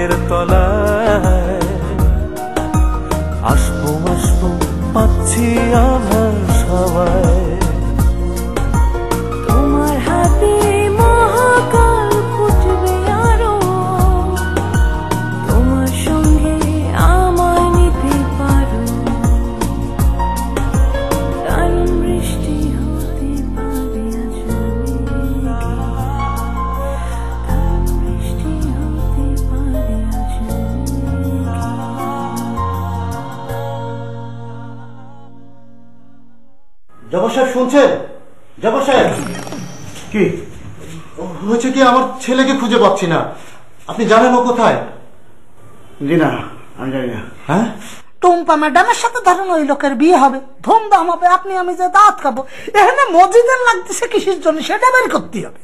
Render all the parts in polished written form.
পায়ের তলায় আসবো আসবো পাচ্ছি আমার সবাই। তোমার হাতে মহাকাল ফুটবে আরো, তোমার সঙ্গে আমায় নিতে পারো, দারুণ বৃষ্টি হতে পারে আজ দারুণ বৃষ্টি হতে পারে আজ। জব্বার সাহেব শুনছেন? জব্বার সাহেব, কি হয়েছে? কি আমার ছেলেকে খুঁজে পাচ্ছি না। আপনি জানেন ও কোথায়? জি না, আমি জানি না। হ্যাঁ, টুম্পা ম্যাডামের সাথে ধরেন ওই লোকের বিয়ে হবে, ধুমধাম হবে, আপনি আমি যে দাঁত খাবো। এখানে মসজিদের লাগতেছে কিসের জন্য সেটা বের করতে হবে।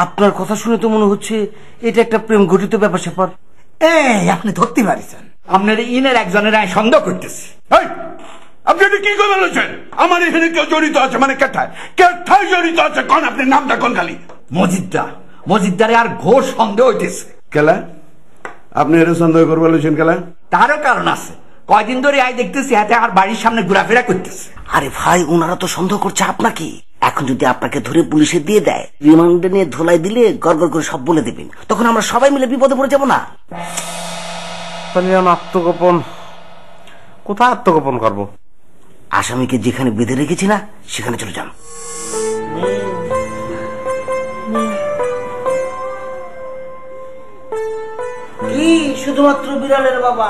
আপনার কথা শুনে তো মনে হচ্ছে এটা একটা প্রেম ঘটিত ব্যাপার স্যাপার। এই আপনি ধরতে পারিছেন? আপনার ইনের একজনের সন্দেহ করতেছি। আপনি এটা কি করে বলেছেন? আমার এখানে কেউ জড়িত আছে মানে কেঠায় কেঠায় জড়িত আছে? কোন আপনার নামটা কোন? খালি মসজিদদারে আর ঘোষ সন্দেহ হইতেছে। কেলা আপনি এটা সন্দেহ করে বলেছেন? কেলা তারও কারণ আছে। কয়দিন ধরে আই দেখতেছি হাতে আর বাড়ির সামনে ঘোরাফেরা করতেছে। আরে ভাই, ওনারা তো সন্দেহ করছে আপনাকে। এখন যদি আপনাকে ধরে পুলিশে দিয়ে দেয়, রিমান্ডে নিয়ে ধোলাই দিলে গড়গড় করে সব বলে দেবেন, তখন আমরা সবাই মিলে বিপদে পড়ে যাবো না? আত্মগোপন কোথায় আত্মগোপন করবো? আসামিকে যেখানে বেঁধে রেখেছি না, সেখানে চলে যান। কি শুধুমাত্র বিড়ালের বাবা?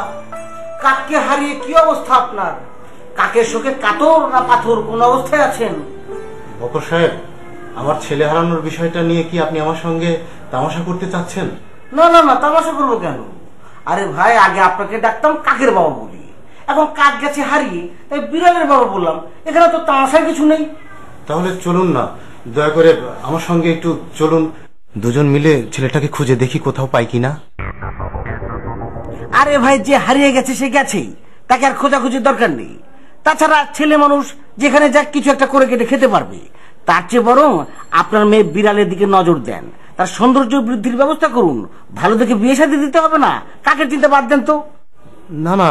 কাককে হারিয়ে কি অবস্থা আপনার? কাকের শোকে কাতর না পাথর, কোন অবস্থায় আছেন? বকর সাহেব, আমার ছেলে হারানোর বিষয়টা নিয়ে কি আপনি আমার সঙ্গে তামাশা করতে চাচ্ছেন? না না না, তামাশা করবো কেন? আরে ভাই, আগে আপনাকে ডাকতাম কাকের বাবা বলি, এখন কাক গেছে হারিয়ে তাই বিড়ালের বাবা বললাম। এখানে তো তামাশার কিছু নেই। তাহলে চলুন না, দয়া করে আমার সঙ্গে একটু চলুন, দুজন মিলে ছেলেটাকে খুঁজে দেখি কোথাও পাই কিনা। আরে ভাই, যে হারিয়ে গেছে সে গেছেই, তাকে আর খোঁজাখুঁজির দরকার নেই। তাছাড়া ছেলে মানুষ, যেখানে যাক কিছু একটা করে কেটে খেতে পারবে। তার চেয়ে বরং আপনার মেয়ে বিড়ালের দিকে নজর দেন, তার সৌন্দর্য বৃদ্ধির ব্যবস্থা করুন। ভালো দেখে বিয়ে শাদী দিতে হবে না, কাকের চিন্তা বাদ দেন তো। না না,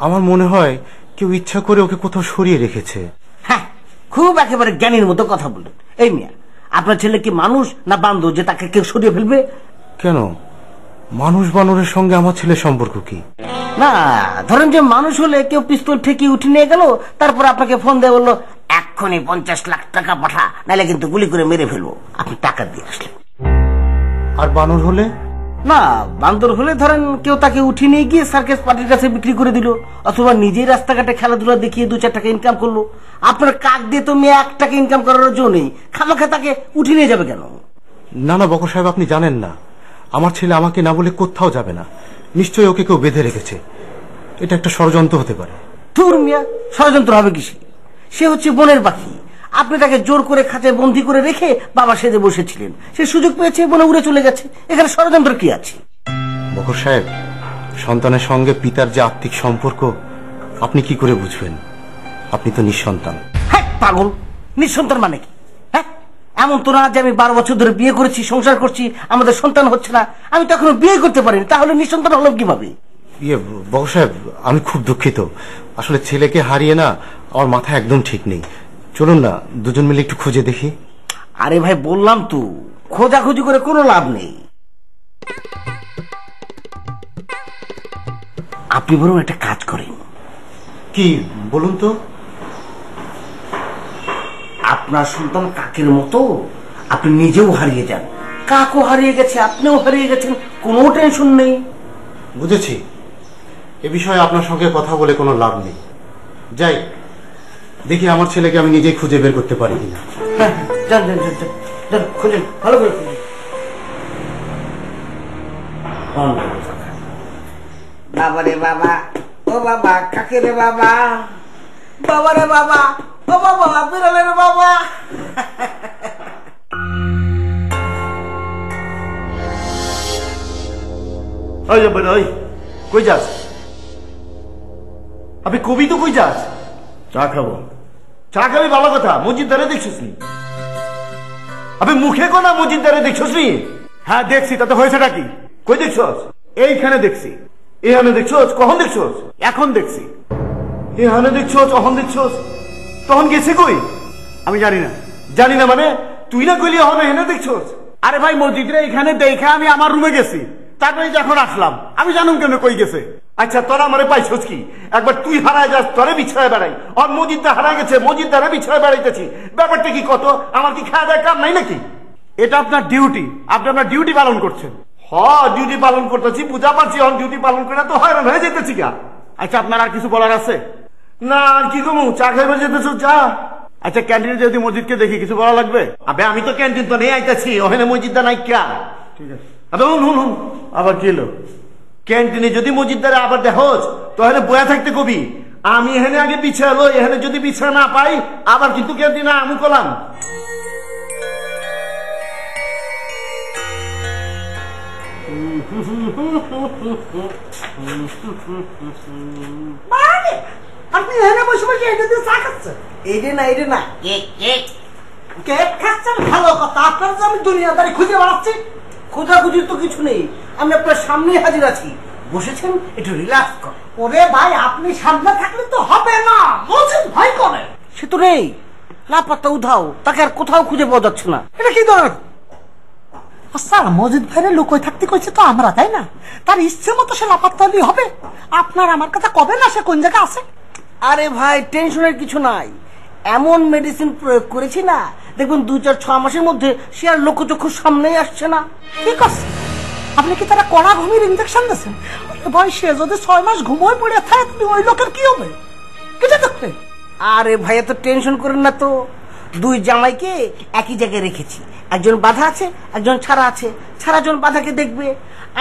আমার মনে হয় কেউ ইচ্ছা করে ওকে কোথাও সরিয়ে রেখেছে। হ্যাঁ, খুব একেবারে জ্ঞানীর মতো কথা বললেন। এই মিয়া, আপনার ছেলে কি মানুষ না বান্দর যে তাকে কেউ সরিয়ে ফেলবে? কেন, মানুষ বানরের সঙ্গে আমার ছেলের সম্পর্ক কি? না, ধরেন যে মানুষ হলে কেউ পিস্তল ঠেকিয়ে উঠে নিয়ে গেল, তারপর আপনাকে ফোন দিয়ে বললো এক্ষুনি 50 লাখ টাকা পাঠা, নাহলে কিন্তু গুলি করে মেরে ফেলবো। আপনি টাকা দিয়ে আসলেন। আর বানর হলে? না, বান্দর হলে ধরেন কেউ তাকে উঠিয়ে নিয়ে গিয়ে সার্কাস পার্টির কাছে বিক্রি করে দিল, অথবা নিজেই রাস্তাঘাটে খেলাধুলা দেখিয়ে 2-4 টাকা ইনকাম করলো। আপনার কাক দিয়ে তো মেয়ে 1 টাকা ইনকাম করার জন্য নেই, খামাখা তাকে উঠিয়ে নিয়ে যাবে কেন? না না বকর সাহেব, আপনি জানেন না, আমার ছেলে আমাকে না বলে কোথাও যাবে না। নিশ্চয়ই ওকে কেউ বেঁধে রেখেছে। এটা একটা ষড়যন্ত্র হতে পারে। ধুর মিয়া, ষড়যন্ত্র হবে কিসে? সে হচ্ছে বনের পাখি। আপনি তাকে জোর করে খাঁচায় বন্দি করে রেখে বাবা সেজে বসেছিলেন, সে সুযোগ পেয়েছে বনে উড়ে চলে গেছে। এখানে ষড়যন্ত্র কি আছে? বকর সাহেব, সন্তানের সঙ্গে পিতার যে আত্মিক সম্পর্ক আপনি কি করে বুঝবেন? আপনি তো নিঃসন্তান। হ্যাঁ পাগল, নিঃসন্তান মানে কি? হ্যাঁ, এমন তো না যে আমি 12 বছর ধরে বিয়ে করেছি, সংসার করছি, আমাদের সন্তান হচ্ছে না, আমি তো এখনো বিয়ে করতে পারিনি, তাহলে নিঃসন্তান হলাম কিভাবে? বকর সাহেব, আমি খুব দুঃখিত। আসলে ছেলেকে হারিয়ে না আমার মাথা একদম ঠিক নেই। চলুন না, দুজন মিলে একটু খুঁজে দেখি। আরে ভাই, বললাম তো, খোঁজাখুঁজি করে কোনো লাভ নেই। আপনি বরং একটা কাজ করেন। কি বলুন তো? আপনার সন্তান কাকের মতো আপনি নিজেও হারিয়ে যান, কাকও হারিয়ে গেছে, আপনিও হারিয়ে গেছেন, কোনো টেনশন নেই। বুঝেছি, এ বিষয়ে আপনার সঙ্গে কথা বলে কোনো লাভ নেই। যাই দেখি আমার ছেলেকে আমি নিজেই খুঁজে বের করতে পারি কিনা। হ্যাঁ, যান যান যান যান, খুঁজেন, ভালো করে খুঁজেন। বাবা রে বাবা, ও বাবা কাকের বাবা, বাবা রে বাবা, ও বাবা বিড়ালের বাবা। ওই কই যাস? আপনি কবি তো কই যাস? চা খাবো। চা খাবি ভালো কথা, মসজিদদারে দেখছিস নি? আপনি মুখে কোনা মসজিদদারে দেখছিস নি? হ্যাঁ দেখছি, তাতে হয়েছেটা কি? কই দেখছস? এইখানে দেখছি। এখানে দেখছো? কখন দেখছো? এখন দেখছি। এখানে দেখছো? কখন দেখছো? তখন গেছে কই? আমি জানি না। জানি না মানে তুই না কইলি এখন এখানে দেখছো? আরে ভাই মসজিদরে এখানে দেখে আমি আমার রুমে গেছি, তারপরে যখন আসলাম আমি জানুম কেন কই গেছে। আচ্ছা তোরা আমারে পাইছস কি? একবার তুই হারায় যাস তোরে বিছায় বেড়াই, আর মসজিদটা হারায় গেছে মসজিদটারে বিছায় বেড়াইতেছি। ব্যাপারটা কি কত? আমার কি খাওয়া দাওয়ার কাম নাই নাকি? এটা আপনার ডিউটি, আপনি আপনার ডিউটি পালন করছেন। ডিউটি পালন করতেছি, বুঝা পারছি। এখন ডিউটি পালন করে তো হয়রান হয়ে যেতেছি গা। আচ্ছা আপনার আর কিছু বলার আছে? না আর কি কমু, চা খাইবার যেতেছ চা। আচ্ছা ক্যান্টিনে যদি মসজিদকে দেখি কিছু বলা লাগবে? আবে আমি তো ক্যান্টিন তো নেই আইতাছি, ওখানে মসজিদটা নাই কা। ঠিক আছে। আবে হুন আবার কি হলো? ক্যান্টিনে যদি মসজিদদারে আবার দেখোস তাহলে বয়া থাকতে কবি আমি এখানে আগে বিছালো, এখানে যদি বিছা না পাই আবার কিন্তু ক্যান্টিনে আমু কলাম। আপনি এখানে বসে বসে এটা দিয়ে চা খাচ্ছেন? এইটা না কেক খাচ্ছেন, ভালো কথা। আপনার যে আমি দুনিয়াদারি খুঁজে বেড়াচ্ছি। খোঁজাখুঁজির তো কিছু নেই, আমি আপনার সামনে হাজির আছি। বসেছেন, একটু রিল্যাক্স কর। ওরে ভাই আপনি সামনে থাকলে তো হবে না, মজিদ ভাই করে। সে তো নেই, লাপাত্তা উধাও, তাকে আর কোথাও খুঁজে পাওয়া যাচ্ছে না। এটা কি ধরনের? আচ্ছা মজিদ ভাইরে লুকোয় থাকতে কইছে তো আমরা, তাই না? তার ইচ্ছে মতো সে লাপাত্তা হলেই হবে? আপনার আমার কথা কবে না সে কোন জায়গায় আছে? আরে ভাই টেনশনের কিছু নাই, এমন মেডিসিন প্রয়োগ করেছি না, দেখুন 2-4-6 মাসের মধ্যে সে আর লোকচক্ষুর সামনেই আসছে না। ঠিক আছে, আপনি কি তারা কড়া ঘুমির ইঞ্জেকশন দিয়েছেন? ভাই সে যদি 6 মাস ঘুমোয় পড়ে থাকে তুমি ওই লোকের কি হবে? কেটে দেখবে। আরে ভাই এত টেনশন করেন না তো, 2 জামাইকে একই জায়গায় রেখেছি, একজন বাধা আছে একজন ছাড়া আছে। ছাড়াজন বাধাকে দেখবে।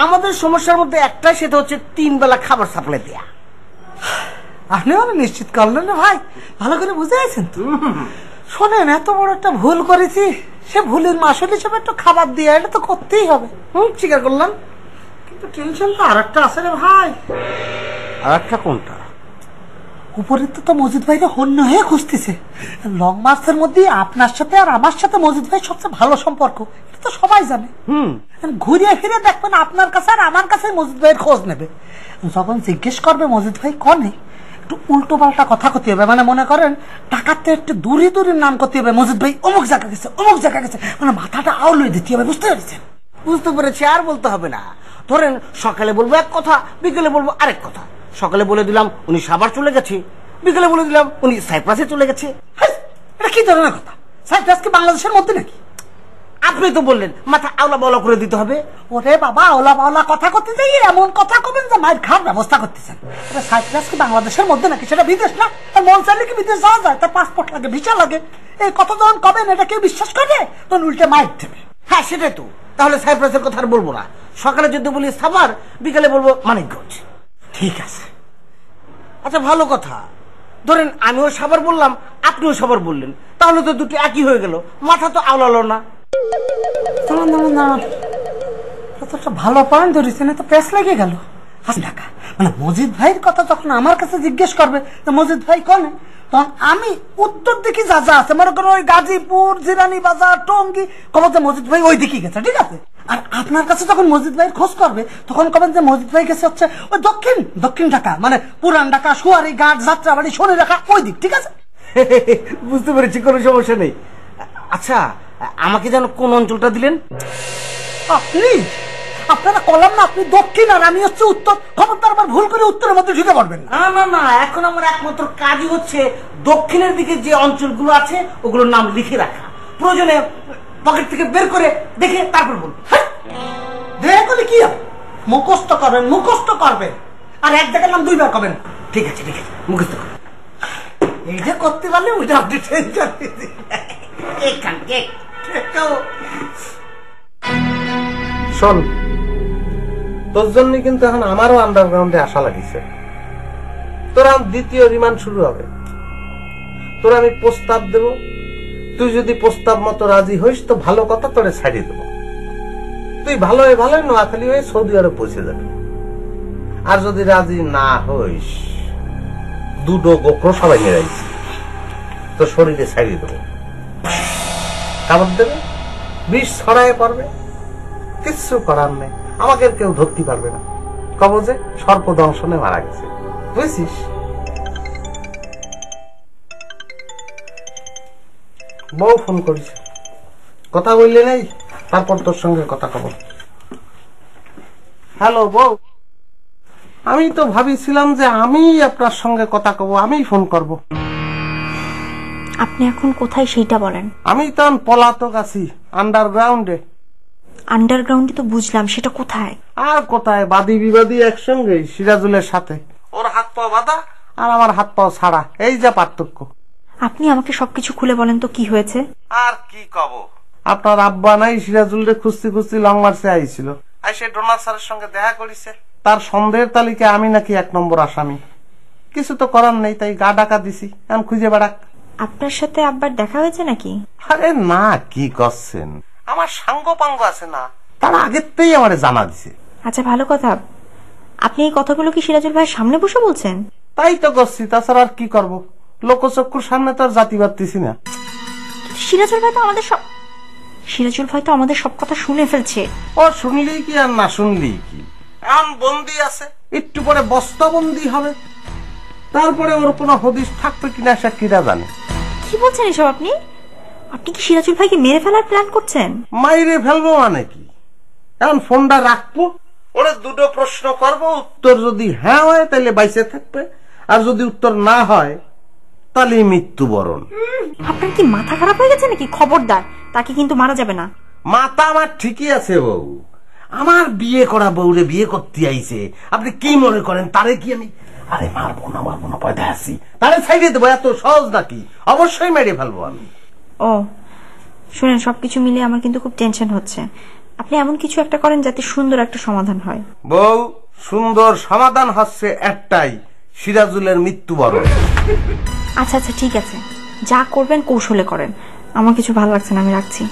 আমাদের সমস্যার মধ্যে একটাই, সেটা হচ্ছে 3 বেলা খাবার সাপ্লাই দেয়া। আপনি মানে নিশ্চিত করলেন না ভাই, ভালো করে বুঝে আছেন তো? শোনেন, এত বড় একটা ভুল করেছি, সে ভুলের মাসুল হিসেবে একটু খাবার দিয়ে এটা তো করতেই হবে। স্বীকার করলাম, কিন্তু টেনশন তো আর একটা আছে রে ভাই। আর একটা কোনটা? উপরে তো মজিদ ভাইকে হন্য হয়ে খুঁজতেছে। লং মার্চের মধ্যে আপনার সাথে আর আমার সাথে মজিদ ভাই সবচেয়ে ভালো সম্পর্ক, এটা তো সবাই জানে। ঘুরিয়ে ফিরে দেখবেন আপনার কাছে আর আমার কাছে মজিদ ভাইয়ের খোঁজ নেবে। যখন জিজ্ঞেস করবে মজিদ ভাই কনে, একটু উল্টো পাল্টা কথা করতে হবে। মানে মনে করেন টাকাতে একটু দূরে নাম করতে হবে, মজিদ ভাই অমুক জায়গা গেছে অমুক জায়গা গেছে, মানে মাথাটা আউলিয়ে দিতে হবে। বুঝতে পেরেছেন? বুঝতে পেরেছি, আর বলতে হবে না। ধরেন সকালে বলবো এক কথা, বিকেলে বলবো আরেক কথা। সকালে বলে দিলাম উনি সাভার চলে গেছে, বিকেলে বলে দিলাম উনি সাইপ্রাসে চলে গেছে। এটা কি ধরনের কথা? সাইপ্রাস কি বাংলাদেশের মধ্যে নাকি? আপনি তো বললেন মাথা আওলা বাওলা করে দিতে হবে। ওরে বাবা, আওলা বাওলা কথা করতে যাই এমন কথা কবেন যে মায়ের খাওয়ার ব্যবস্থা করতেছেন। সাইপ্রাস কি বাংলাদেশের মধ্যে নাকি? সেটা বিদেশ না? মন চাইলে কি বিদেশ যাওয়া যায়? তার পাসপোর্ট লাগে, ভিসা লাগে। এই কথা যখন কবেন এটা কেউ বিশ্বাস করবে, তখন উল্টে মাইর দেবে। হ্যাঁ সেটাই তো। তাহলে সাইপ্রাসের কথা আর বলবো না। সকালে যদি বলি সাভার, বিকালে বলবো মানিকগঞ্জ। ঠিক আছে। আচ্ছা ভালো কথা, ধরেন আমিও সাভার বললাম আপনিও সাভার বললেন, তাহলে তো দুটো একই হয়ে গেল, মাথা তো আওলালো না। ভালো পয়েন্ট ধরেছেন, তো প্রেস লেগে গেল। ঢাকা মানে মজিদ ভাইয়ের কথা যখন আমার কাছে জিজ্ঞেস করবে মজিদ ভাই কনে, তখন আমি উত্তর দিকে যা যা আছে মনে করো ওই গাজীপুর, জিরানি বাজার, টঙ্গী, কবে যে মজিদ ভাই ওই দিকেই গেছে। ঠিক আছে? আর আপনার কাছে যখন মজিদ ভাইয়ের খোঁজ করবে তখন কবেন যে মজিদ ভাই গেছে হচ্ছে ওই দক্ষিণ ঢাকা, মানে পুরান ঢাকা, সুয়ারি ঘাট, যাত্রাবাড়ি, শনি ঢাকা, ওই দিক। ঠিক আছে? বুঝতে পেরেছি, কোনো সমস্যা নেই। আচ্ছা আমাকে যেন কোন অঞ্চলটা দিলেন? আপনি আপনারা কলাম না আপনি দক্ষিণ আর আমি হচ্ছে উত্তর। খবরদার আবার ভুল করে উত্তরের মধ্যে ঢুকে পড়বেন না। না এখন আমার একমাত্র কাজই হচ্ছে দক্ষিণের দিকে যে অঞ্চলগুলো আছে ওগুলোর নাম লিখে রাখা, প্রয়োজনে পকেট থেকে বের করে দেখে তারপর বলুন। দেখলে কি হবে? মুখস্থ করবেন আর এক জায়গার নাম 2 বার করবেন। ঠিক আছে মুখস্থ করবেন। এই যে করতে পারলে ওইটা আপনি টেনশন শোন, তোর জন্য কিন্তু এখন আমারও আন্ডারগ্রাউন্ডে আসা লাগিছে। তোর দ্বিতীয় রিমান্ড শুরু হবে। তোর আমি প্রস্তাব দেব, তুই যদি প্রস্তাব মতো রাজি হইস তো ভালো কথা, তোরে ছাড়িয়ে দেব। তুই ভালোই নোয়াখালী হয়ে সৌদি আরব পৌঁছে যাবি। আর যদি রাজি না হইস, 2 গোপ্র সবাই নিরাইছি তোর শরীরে ছাড়িয়ে দেবো। কামড় দেবে, বিষ ছড়ায় পড়বে, কিচ্ছু করার নেই, আমাকে কেউ ধরতে পারবে না। কব যে সর্পদংশনে মারা গেছে, বুঝছিস? বউ ফোন করেছে, কথা বললে নেই, তারপর তোর সঙ্গে কথা কব। হ্যালো বউ, আমি তো ভাবিছিলাম যে আমি আপনার সঙ্গে কথা কব, আমি ফোন করব। আপনি এখন কোথায় সেইটা বলেন। আমি তো পলাতক আছি, আন্ডারগ্রাউন্ডে। আন্ডারগ্রাউন্ডে তো বুঝলাম, সেটা কোথায়? আর কোথায়, বাদী বিবাদী একসঙ্গে, সিরাজুলের সাথে। ওর হাত পা বাঁধা আর আমার হাত পাও ছাড়া, এই যা পার্থক্য। আপনি আমাকে সবকিছু খুলে বলেন তো, কি হয়েছে? আর কি কব, আপনার আব্বা নাই সিরাজুলরে খুঁজতে খুঁজতে লং মার্চে আইছিল, আইসে ডোনার স্যারের সঙ্গে দেখা করেছে। তার সন্দেহের তালিকায় আমি নাকি 1 নম্বর আসামি। কিছু তো করার নেই, তাই গা ডাকা দিছি, আমি খুঁজে বেড়াক। আপনার সাথে আব্বার দেখা হয়েছে নাকি? আরে না, কি করছেন, আমার সাঙ্গ পাঙ্গ আছে না, তার আগেতেই আমারে জানা দিছে। আচ্ছা ভালো কথা, আপনি এই কথাগুলো কি সিরাজুল ভাইয়ের সামনে বসে বলছেন? তাই তো করছি, তাছাড়া আর কি করব, লোকচক্ষুর সামনে তো আর জাতি পারতেছি না। সিরাজুল ভাই তো আমাদের সব কথা শুনে ফেলছে। ও শুনলি কি আর না শুনলি কি, এখন বন্দি আছে, একটু পরে বস্তাবন্দি হবে, তারপরে ওর কোনো হদিস থাকবে কিনা সে কিরা জানে। কি বলছেন এসব আপনি? আপনি কি সিরাজুল ভাইকে মেরে ফেলার প্ল্যান করছেন? মাইরে ফেলবো মানে কি, এখন ফোনটা রাখবো, ওরে 2টো প্রশ্ন করবো, উত্তর যদি হ্যাঁ হয় তাহলে বাইসে থাকবে, আর যদি উত্তর না হয় তাহলে মৃত্যুবরণ। আপনার কি মাথা খারাপ হয়ে গেছে নাকি? খবরদার, তাকে কিন্তু মারা যাবে না। মাথা আমার ঠিকই আছে বউ, আমার বিয়ে করা বউরে বিয়ে করতে আইছে, আপনি কি মনে করেন তারে কি আমি আরে মারবো না পয়দা আসি, তারে ছাইড়ে দেবো? এত সহজ নাকি? অবশ্যই মেরে ফেলবো আমি। ও শুনেন, সবকিছু মিলে আমার কিন্তু খুব টেনশন হচ্ছে। আপনি এমন কিছু একটা করেন যাতে সুন্দর একটা সমাধান হয়। বউ, সুন্দর সমাধান হচ্ছে একটাই, সিরাজুলের মৃত্যুবরণ। আচ্ছা ঠিক আছে, যা করবেন কৌশলে করেন, আমার কিছু ভালো লাগছে না, আমি রাখছি।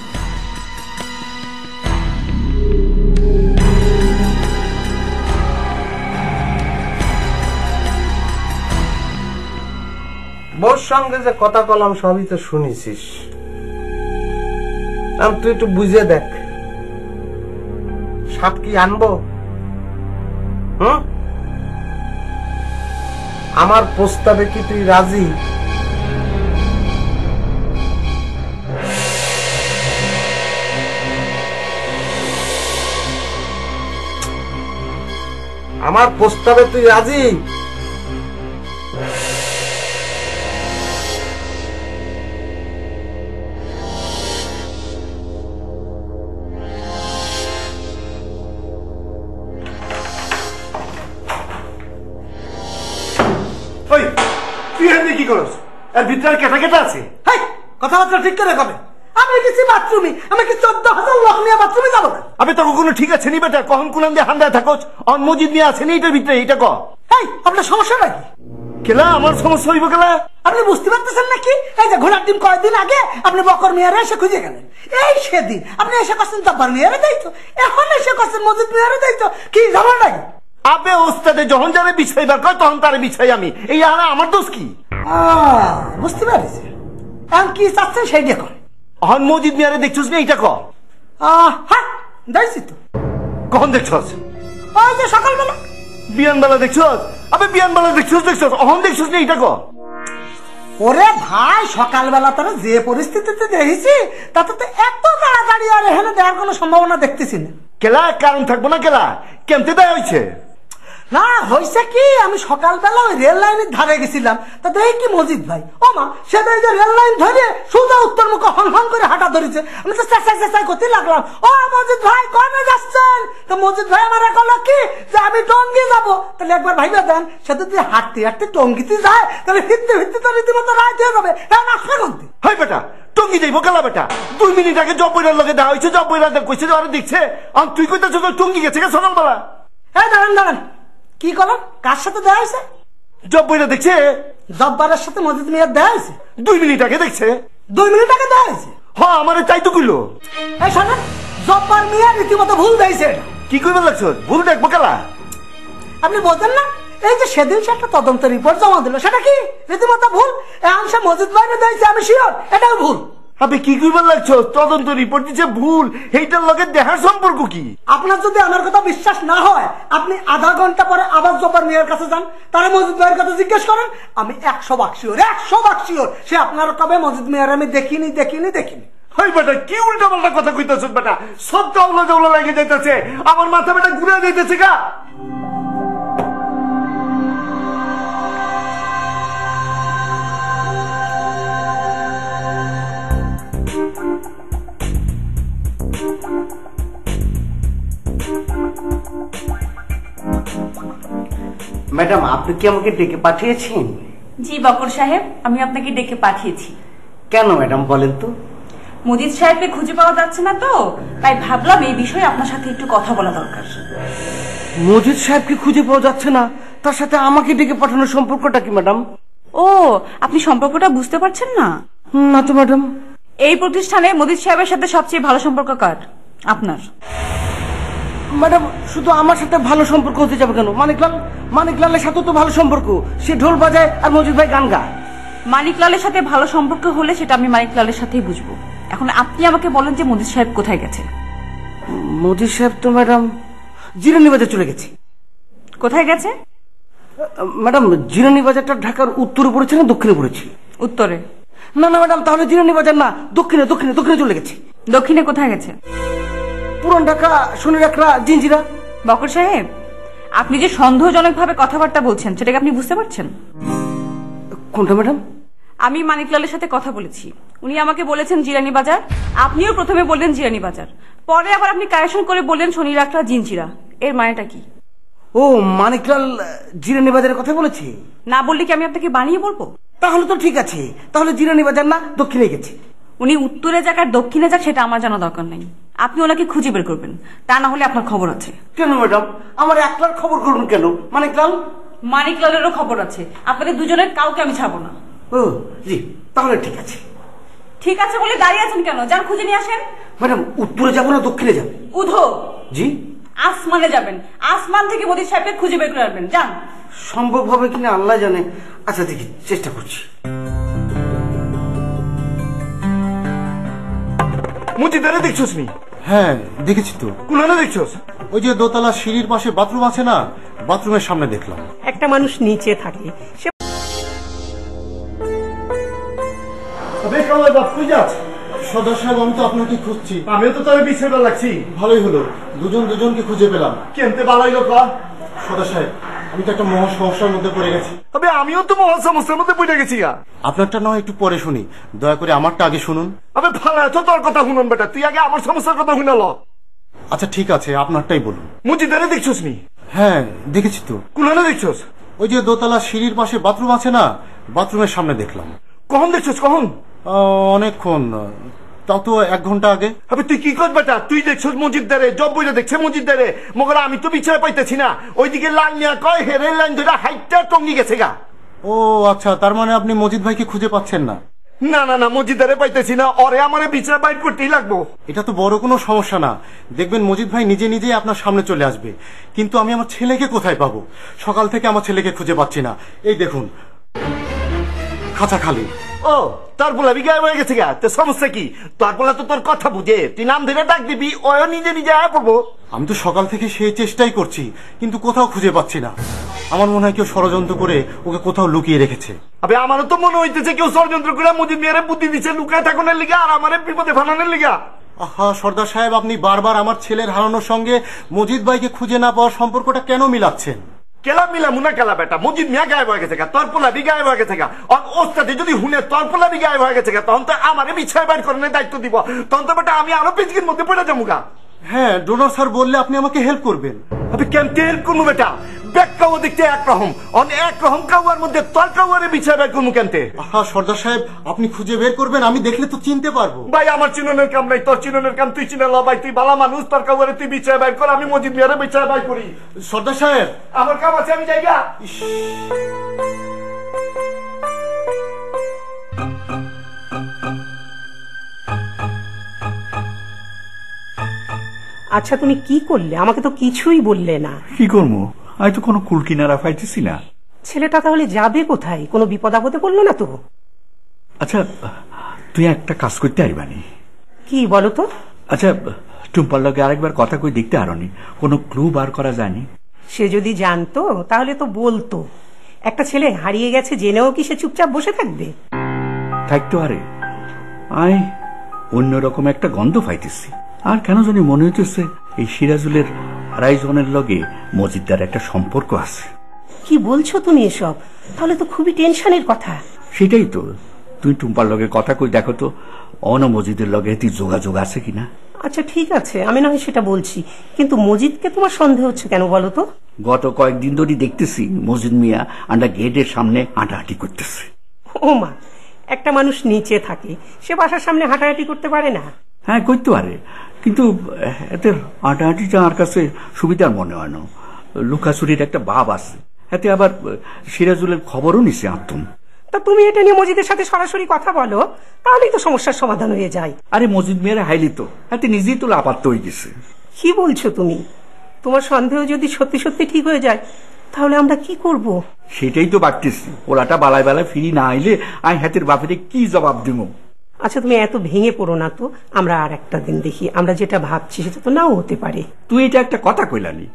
বউর সঙ্গে যে কথা কলাম সবই তো শুনেছিস, তুই একটু বুঝে দেখ, সাপ কি আনবো? আমার প্রস্তাবে কি তুই রাজি? আমার প্রস্তাবে তুই রাজি? কি করছ? এর ভিতরে কেটা কেটা আছে? কথাবার্তা ঠিক করে কবে? আমি গেছি বাথরুমে, আমি কি 14,000 লোক নিয়ে বাথরুমে যাবো না? আমি তো কোনো ঠিক আছে নি বেটা, কখন কোন দিয়ে হান্দায় থাকো, মসজিদ নিয়ে আছে নি এটার ভিতরে, এটা ক আপনার সমস্যা নাকি? কেলা আমার সমস্যা হইব কেলা? আপনি বুঝতে পারতেছেন নাকি? এই যে ঘোড়ার ডিম কয়েকদিন আগে আপনি বকর মিয়ারে এসে খুঁজে গেলেন, এই সেদিন আপনি এসে করছেন জব্বার মিয়ারে দায়িত্ব, এখন এসে করছেন মসজিদ মিয়ারে দায়িত্ব, কি জানো নাকি? আবে ওস্তাদে যখন যারে বিছাইবার কয় তখন তারে বিছাই আমি, এই আমার দোষ কি? বুঝতে পারছি, এখন কি চাচ্ছেন সেই দেখো। এখন মসজিদ মিয়ারে দেখছস না, এইটা ক। হ্যাঁ দেখছি তো। কখন দেখছস? ওই যে সকালবেলা। বিয়ানবেলা দেখছস? আবে বিয়ানবেলা দেখছস অহন দেখছস না, এইটা ক। ওরে ভাই, সকালবেলা তারা যে পরিস্থিতিতে দেখেছি তাতে তো এত তাড়াতাড়ি আর এখানে দেওয়ার কোনো সম্ভাবনা দেখতেছি না। কেলা কারণ থাকবো না? কেলা কেমতে দেয়া হয়েছে? না হয়েছে কি, আমি সকালবেলা ওই রেল লাইনের ধারে গেছিলাম, তা দেখি কি মজিদ ভাই, ও মা সেটা যে রেল লাইন ধরে সোজা উত্তর মুখে হন হন করে হাঁটা ধরেছে। আমি তো চেঁচাই করতে লাগলাম, ও মজিদ ভাই কবে যাচ্ছেন? তো মজিদ ভাই আমার বললো কি যে আমি টঙ্গি যাবো। তাহলে একবার ভাইবা দেন, সে যদি হাঁটতে হাঁটতে টঙ্গিতে যায় তাহলে ফিরতে ফিরতে তো রীতিমতো রাত হয়ে যাবে। হ্যাঁ আসলে কোনতে হয় বেটা টঙ্গি যাইবো কেলা বেটা? 2 মিনিট আগে জব্বইরার লগে দেখা হয়েছে, জব্বইরা কইছে যে আরে দেখছে, আর তুই কইতেছ টঙ্গি গেছে সকালবেলা। হ্যাঁ দাঁড়ান, কি করলাম? কার সাথে দেখা হয়েছে? জব্বইরা দেখছে, জব্বারের সাথে মজিদ মিয়ার দেখা হয়েছে। 2 মিনিট আগে দেখছে। 2 মিনিট আগে দেখা হয়েছে? হ্যাঁ আমারে তাই তো কইলো। এই শোনেন, জব্বার মিয়া রীতিমতো ভুল দিয়েছে। কি কইবার লাগছ? ভুল দেখবো কেলা? আপনি বলতেন না এই যে সেদিন সে একটা তদন্ত রিপোর্ট জমা দিল, সেটা কি রীতিমতো ভুল? এখন সে মজিদ ভাইরে দিয়েছে, আমি শিওর এটাও ভুল। আপনি কি কইবার লাগছো? তদন্ত রিপোর্ট দিচ্ছে ভুল, এইটার লগে দেখার সম্পর্ক কি? আপনার যদি আমার কথা বিশ্বাস না হয় আপনি আধা ঘন্টা পরে আবার জব্বার মিয়ার কাছে যান, তারা মজিদ ভাইয়ের কাছে জিজ্ঞেস করেন। আমি 100% শিওর সে আপনার কবে মজিদ মিয়ার আমি দেখিনি। হাই বেটা, কি উল্টা পাল্টা কথা কইতাছ বেটা? সব কাউলা জাউলা লাগে যাইতাছে, আমার মাথা বেটা ঘুরে যাইতেছে গা। ম্যাডাম, আপনি কি আমাকে ডেকে পাঠিয়েছেন? জি বকর সাহেব, আমি আপনাকে ডেকে পাঠিয়েছি। কেন ম্যাডাম বলেন তো? মজিদ সাহেবকে খুঁজে পাওয়া যাচ্ছে না তো, তাই ভাবলাম এই বিষয়ে আপনার সাথে একটু কথা বলা দরকার। মজিদ সাহেবকে খুঁজে পাওয়া যাচ্ছে না, তার সাথে আমাকে ডেকে পাঠানোর সম্পর্কটা কি ম্যাডাম? ও, আপনি সম্পর্কটা বুঝতে পারছেন না? না তো ম্যাডাম। এই প্রতিষ্ঠানে মজিদ সাহেবের সাথে সবচেয়ে ভালো সম্পর্ক কার? আপনার। ম্যাডাম, শুধু আমার সাথে ভালো সম্পর্ক হতে যাবে কেন? মানিকলালের সাথে তো ভালো সম্পর্ক, সে ঢোল বাজায় আর মজিদ ভাই গান গায়। মানিকলালের সাথে ভালো সম্পর্ক হলে সেটা আমি মানিকলালের সাথেই বুঝবো। এখন আপনি আমাকে বলেন যে মজিদ সাহেব কোথায় গেছে? মজিদ সাহেব তো ম্যাডাম জিরানি বাজার চলে গেছে। কোথায় গেছে? ম্যাডাম, জিরানি বাজারটা ঢাকার উত্তরে পড়েছে না দক্ষিণে পড়েছে? উত্তরে। না ম্যাডাম, তাহলে জিরানি বাজার না, দক্ষিণে চলে গেছে। দক্ষিণে কোথায় গেছে? পুরান ঢাকা, শনির একরা, জিঞ্জিরা। বকর সাহেব, আপনি যে সন্দেহজনক ভাবে কথাবার্তা বলছেন সেটাকে আপনি বুঝতে পারছেন? কোনটা ম্যাডাম? আমি মানিকলালের সাথে কথা বলেছি, উনি আমাকে বলেছেন জিরানি বাজার। আপনিও প্রথমে বললেন জিরানি বাজার, পরে আবার আপনি কারেকশন করে বললেন শনির একরা, জিঞ্জিরা। এর মানেটা কি? ও, মানিকলাল জিরানি বাজারের কথা বলেছে? না বললে কি আমি আপনাকে বানিয়ে বলবো? তাহলে তো ঠিক আছে, তাহলে জিরানি বাজার না, দক্ষিণে গেছে। উনি উত্তরে যাক আর দক্ষিণে যাক সেটা আমার জানা দরকার নেই, আপনি ওনাকে খুঁজে বের করবেন, তা না হলে আপনার খবর আছে। কেন ম্যাডাম, আমার একলার খবর করুন কেন? মানিকলালেরও খবর আছে, আপনাদের দুজনের কাউকে আমি ছাড়বো না। ও জি, তাহলে ঠিক আছে। ঠিক আছে বলে দাঁড়িয়ে আছেন কেন? যান খুঁজে নিয়ে আসেন। ম্যাডাম, উত্তরে যাবো না দক্ষিণে যাবো? উধো। জি? আসমানে যাবেন, আসমান থেকে মজিদ সাহেবকে খুঁজে বের করে আনবেন, যান। সম্ভব হবে কিনা আল্লাহ জানে। আচ্ছা দেখি, চেষ্টা করছি। মজিদারে দেখছস নি? হ্যাঁ দেখেছি তো। কোনখানে দেখছস? ওই যে দোতলা সিঁড়ির পাশে বাথরুম আছে না, বাথরুমের সামনে দেখলাম। একটা মানুষ নিচে থাকে, সে সদর সাহেব, আমি তো আপনাকে খুঁজছি। আমিও তো তবে বিছাইবার লাগছি। ভালোই হলো, দুজনকে খুঁজে পেলাম। কেমতে বালাইলো কা? সদর সাহেব, আমি তো একটা মহা সমস্যার মধ্যে পড়ে গেছি। তবে আমিও তো মহা সমস্যার মধ্যে পড়ে গেছি। আপনারটা নয় একটু পরে শুনি, দয়া করে আমারটা আগে শুনুন। আবে ভালো আছো, তোর কথা শুনুন বেটা, তুই আগে আমার সমস্যার কথা শুনাল। আচ্ছা ঠিক আছে, আপনারটাই বলুন। মজিদারে দেখছস নি? হ্যাঁ দেখেছি তো। কোনখানে দেখছস? ওই যে দোতলা সিঁড়ির পাশে বাথরুম আছে না, বাথরুমের সামনে দেখলাম। কখন দেখছস? কখন? অনেকক্ষণ, তাও তো 1 ঘন্টা আগে। আবে তুই কি কর বেটা, তুই দেখছস মজিদারে? জব বইটা দেখছে মজিদারে, মগর আমি তো বিছায় পাইতেছি না। ওইদিকে লাইন নিয়ে কয় হেরে লাইন ধরে হাইটটা টঙ্গি গেছে গা। ও আচ্ছা, তার মানে আপনি মজিদ ভাইকে খুঁজে পাচ্ছেন না? না না না, মজিদারে পাইতেছি না, ওরে আমারে বিছায় বাইট করতেই লাগবো। এটা তো বড় কোনো সমস্যা না, দেখবেন মজিদ ভাই নিজে নিজেই আপনার সামনে চলে আসবে। কিন্তু আমি আমার ছেলেকে কোথায় পাবো? সকাল থেকে আমার ছেলেকে খুঁজে পাচ্ছি না। এই দেখুন, খাঁচা খালি। ও, তোর পোলা বি গায়েব হয়ে গেছে গা, তোর সমস্যা কি? তোর পোলা তো তোর কথা বুঝে, তুই নাম ধরে ডাক দিবি, ও নিজে নিজে আয়া পড়বো। আমি তো সকাল থেকে সেই চেষ্টাই করছি, কিন্তু কোথাও খুঁজে পাচ্ছি না। আমার মনে হয় কেউ ষড়যন্ত্র করে ওকে কোথাও লুকিয়ে রেখেছে। আবে আমারও তো মনে হইতেছে কেউ ষড়যন্ত্র করে মজিদ মিয়ারে বুদ্ধি দিচ্ছে লুকায় থাকুনের লিগা আর আমারে বিপদে ফালানোর লিগা। আহা সর্দার সাহেব, আপনি বারবার আমার ছেলের হারানোর সঙ্গে মজিদ ভাইকে খুঁজে না পাওয়ার সম্পর্কটা কেন মিলাচ্ছেন? কেলা মিলা মুনা কেলা বেটা, মজিদ মিয়া গায়েব হয়ে গেছে গা, তোর পোলা বি গায়েব হয়ে গেছে গা। ওস্তাদে যদি হুনে তোর পোলা বি গায়েব হয়ে গেছে গা, তখন তো আমারে বিছায় বাইর করানোর দায়িত্ব দিব, তখন তো বেটা আমি আরো পিচকির মধ্যে পড়ে যাবো গা। হ্যাঁ, ডোনার স্যার বললে আপনি আমাকে হেল্প করবেন। আপনি কেমতে হেল্প করবো বেটা? ব্যাগ কাউ দেখতে একরকম, একরকম কাউয়ার মধ্যে তোর কাউয়ারে বিছায় বাইর করবো কেমতে? আহা সর্দার সাহেব, আপনি খুঁজে বের করবেন, আমি দেখলে তো চিনতে পারবো। ভাই আমার চিননের কাম নাই, তোর চিননের কাম তুই চিনে ল ভাই, তুই ভালো মানুষ, তোর কাউয়ারে তুই বিছায় বাইর কর, আমি মজিদ মিয়ারে বিছায় বাইর করি। সর্দার সাহেব, আমার কাম আছে, আমি যাইগা। আচ্ছা তুমি কি করলে? আমাকে তো কিছুই বললে না। কি করবো, আমি তো কোনো কুল কিনারা পাইতেছি না। ছেলেটা তাহলে যাবে কোথায়? কোনো বিপদ আপদে পড়লো না তো? আচ্ছা তুই একটা কাজ করতে পারবানি। কি বলো তো? আচ্ছা, টুম্পার লগে আরেকবার কথা কই দেখতে আরনি, কোনো ক্লু বার করা যায়নি? সে যদি জানতো তাহলে তো বলতো। একটা ছেলে হারিয়ে গেছে জেনেও কি সে চুপচাপ বসে থাকবে? থাকতো আরে, আয় অন্যরকম একটা গন্ধ পাইতেছি। আর কেন জানি মনে হইতেছে এই সিরাজুলের রাইজনের লগে মজিদার একটা সম্পর্ক আছে। কি বলছো তুমি এসব? তাহলে তো খুবই টেনশনের কথা। সেটাই তো, তুই টুম্পার লগে কথা কই দেখো তো অন মজিদের লগে তুই যোগাযোগ আছে কিনা। আচ্ছা ঠিক আছে, আমি না হয় সেটা বলছি, কিন্তু মজিদকে তোমার সন্দেহ হচ্ছে কেন বলো তো? গত কয়েকদিন ধরে দেখতেছি মজিদ মিয়া আন্ডা গেটের সামনে হাঁটাহাঁটি করতেছে। ও মা, একটা মানুষ নিচে থাকে, সে বাসার সামনে হাঁটাহাঁটি করতে পারে না? হ্যাঁ করতে পারে, কিন্তু এদের হাঁটাহাঁটিটা আমার কাছে সুবিধার মনে হয় না। লুকাচুরির একটা ভাব আছে, এতে আবার সিরাজুলের খবরও নিছে আত্ম। তা তুমি এটা নিয়ে মজিদের সাথে সরাসরি কথা বলো, তাহলেই তো সমস্যার সমাধান হয়ে যায়। আরে মজিদ মেয়েরা হাইলি তো, এতে নিজেই তো লাপাত্ত হয়ে গেছে। কি বলছো তুমি? তোমার সন্দেহ যদি সত্যি সত্যি ঠিক হয়ে যায় তাহলে আমরা কি করব? সেটাই তো ভাবতেছি, ওলাটা বালায় বেলায় ফিরি না আইলে আমি হাতের বাপেরে কি জবাব দিব। আচ্ছা তুমি এত ভেঙে পড়ো না তো, আমরা আর একটা দিন দেখি, আমরা যেটা ভাবছি সেটা তো নাও হতে পারে। তুই এটা একটা কথা কইলানি,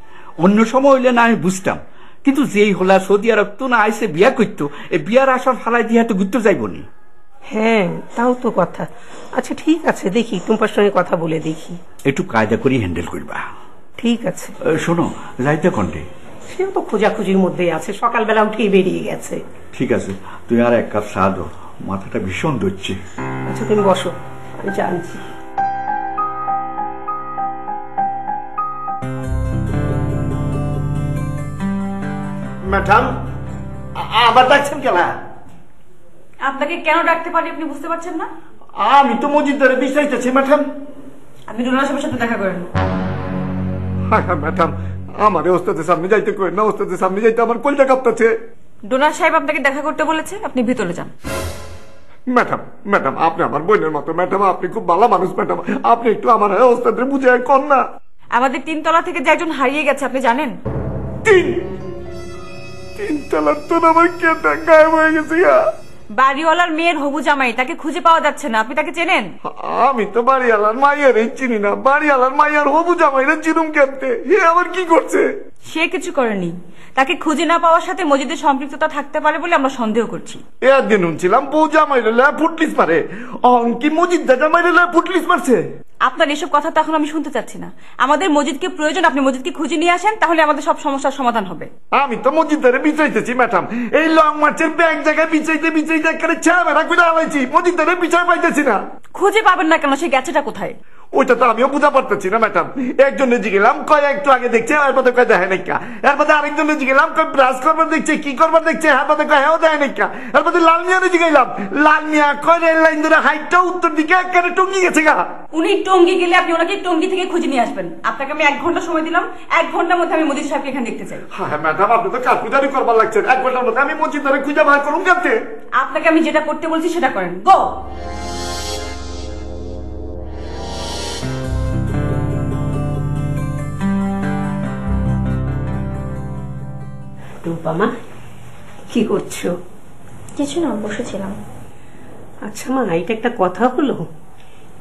অন্য সময় হইলে না আমি বুঝতাম, কিন্তু যেই হলা সৌদি আরব তো না আইসে বিয়া করতো, এই বিয়ার আসর ফালাই দিয়ে তো ঘুরতে যাইবনি। হ্যাঁ তাও তো কথা। আচ্ছা ঠিক আছে, দেখি টুম্পার সঙ্গে কথা বলে দেখি। একটু কায়দা করে হ্যান্ডেল করবা। ঠিক আছে। শোনো, যাইতে কন্টে? সেও তো খোঁজাখুঁজির মধ্যেই আছে, সকালবেলা উঠেই বেরিয়ে গেছে। ঠিক আছে, তুই আর এক কাপ চা দো, মাথাটা ভীষণ ধরছে। আচ্ছা তুমি বসো, আমি জানছি। ম্যাডাম, আবার ডাকছেন কেন? আপনাকে কেন ডাকতে পারি আপনি বুঝতে পারছেন না? আমি তো মজিদারে বিচাইতেছি ম্যাডাম। আপনি ডোনার সাহেবের সাথে দেখা করেন। হ্যাঁ ম্যাডাম, আমার ওস্তাদের সামনে যাইতে কই না, ওস্তাদের সামনে যাইতে আমার কলটা কাঁপতেছে। ডোনার সাহেব আপনাকে দেখা করতে বলেছে, আপনি ভিতরে যান। ম্যাডাম ম্যাডাম, আপনি আমার বোনের মতো ম্যাডাম, আপনি খুব ভালো মানুষ ম্যাডাম, আপনি একটু আমার ওস্তাদের বুঝে কর না। আমাদের 3 তলা থেকে যে একজন হারিয়ে গেছে আপনি জানেন? 3 তলার তো আমার কেটে গায়েব হয়ে গেছে। বাড়িওয়ালার মেয়ের হবু জামাই, তাকে খুঁজে পাওয়া যাচ্ছে না, আপনি তাকে চেনেন? আমি তো বাড়িওয়ালার মাইয়ারে চিনি না, বাড়িওয়ালার মাইয়ার হবু জামাইরে চিনুম কেমতে? হে আবার কি করছে? সে কিছু করেনি, তাকে খুঁজে না পাওয়ার সাথে মজিদের সম্পৃক্ততা থাকতে পারে বলে আমরা সন্দেহ করছি। একদিন শুনছিলাম বউ জামাইরে ফুটলিস মারে, অঙ্কি মজিদ জামাইরে ফুটলিস মারছে। আপনার এসব কথা তো এখন আমি শুনতে চাচ্ছি না। আমাদের মজিদকে প্রয়োজন, আপনি মজিদকে খুঁজে নিয়ে আসেন, তাহলে আমাদের সব সমস্যার সমাধান হবে। আমি তো মজিদারে বিচাইতেছি ম্যাডাম, এই লং মার্চের ব্যাগ জায়গায় বিচাইতে বিচাইতে একেবারে ছেঁড়া করে আলাইছি, মজিদারে বিচার পাইতেছি না। খুঁজে পাবেন না কেন? সে গেছেটা কোথায়? ওইটা তো আমিও বুঝা পারতেছি না ম্যাডাম। একজনে জিগেলাম কয় একটু আগে দেখছে, এরপরে কয় দেখে নাকি, এরপরে আরেকজনে জিগেলাম কয় ব্রাশ করবার দেখছে, কি করবার দেখছে, এরপরে কয় হেও দেখে নাকি, এরপরে লাল মিয়ারে জিগাইলাম, লাল মিয়া কয় রেল লাইন ধরে হাইটটা উত্তর দিকে একেবারে টঙ্গি গেছে গা। উনি টঙ্গি গেলে আপনি ওনাকে টঙ্গি থেকে খুঁজে নিয়ে আসবেন। আপনাকে আমি 1 ঘন্টা সময় দিলাম, 1 ঘন্টার মধ্যে আমি মজিদ সাহেবকে এখানে দেখতে চাই। হ্যাঁ ম্যাডাম, আপনি তো কাকুদারি করবার লাগছেন, 1 ঘন্টার মধ্যে আমি মজিদ ধরে খুঁজে বার করুন কেমতে? আপনাকে আমি যেটা করতে বলছি সেটা করেন, গো। রূপা মা, কি করছো? কিছু না, বসেছিলাম। আচ্ছা মা, এটা একটা কথা হলো?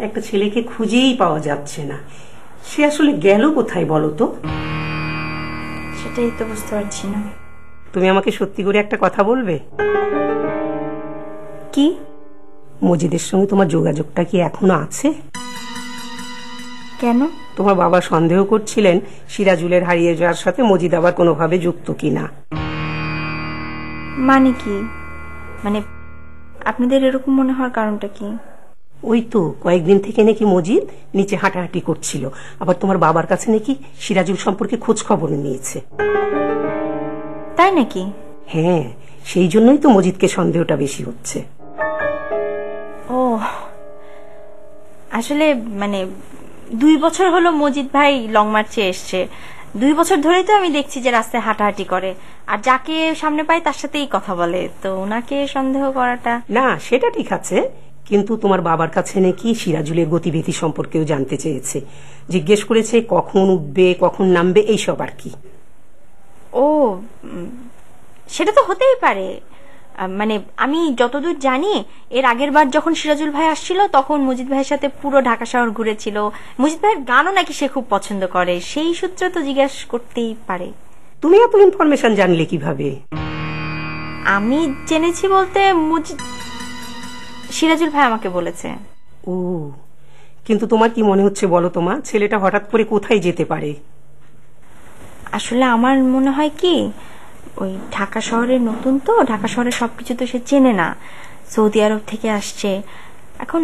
একটা ছেলেকে খুঁজেই পাওয়া যাচ্ছে না, সে আসলে গেল কোথায় বলো তো? সেটাই তো বুঝতে পারছি না। তুমি আমাকে সত্যি করে একটা কথা বলবে? কি? মজিদের সঙ্গে তোমার যোগাযোগটা কি এখনো আছে? কেন? তোমার বাবা সন্দেহ করছিলেন সিরাজুলের হারিয়ে যাওয়ার সাথে মজিদ আবার কোনোভাবে যুক্ত কিনা। মানে কি? মানে আপনাদের এরকম মনে হওয়ার কারণটা কি? ওই তো কয়েকদিন থেকে নাকি মজিদ নিচে হাঁটাহাঁটি করছিল, আবার তোমার বাবার কাছে নাকি সিরাজুল সম্পর্কে খোঁজ খবর নিয়েছে। তাই নাকি? হ্যাঁ, সেই জন্যই তো মজিদকে সন্দেহটা বেশি হচ্ছে। ও আসলে মানে 2 বছর হলো মজিদ ভাই লং মার্চে এসছে। 2 বছর ধরেই তো আমি দেখছি যে রাস্তায় হাঁটাহাঁটি করে, আর যাকে সামনে পাই তার সাথেই কথা বলে, তো ওনাকে সন্দেহ করাটা। না সেটা ঠিক আছে, কিন্তু তোমার বাবার কাছে নাকি সিরাজুলের গতিবিধি সম্পর্কেও জানতে চেয়েছে, জিজ্ঞেস করেছে কখন উঠবে কখন নামবে এইসব আর কি। ও সেটা তো হতেই পারে, মানে আমি যতদূর জানি এর আগের বার যখন সিরাজুল ভাই আসছিল তখন মজিদ ভাইয়ের সাথে পুরো ঢাকা শহর ঘুরেছিল। মজিদ ভাইয়ের গানও নাকি সে খুব পছন্দ করে, সেই সূত্রে তো জিজ্ঞাসা করতেই পারে। তুমি এত ইনফরমেশন জানলে কিভাবে? আমি জেনেছি বলতে সিরাজুল ভাই আমাকে বলেছে। ও, কিন্তু তোমার কি মনে হচ্ছে বলো তোমা, ছেলেটা হঠাৎ করে কোথায় যেতে পারে? আসলে আমার মনে হয় কি, ওই ঢাকা শহরের নতুন তো, ঢাকা শহরের সবকিছু তো সে চেনে না, সৌদি আরব থেকে আসছে, এখন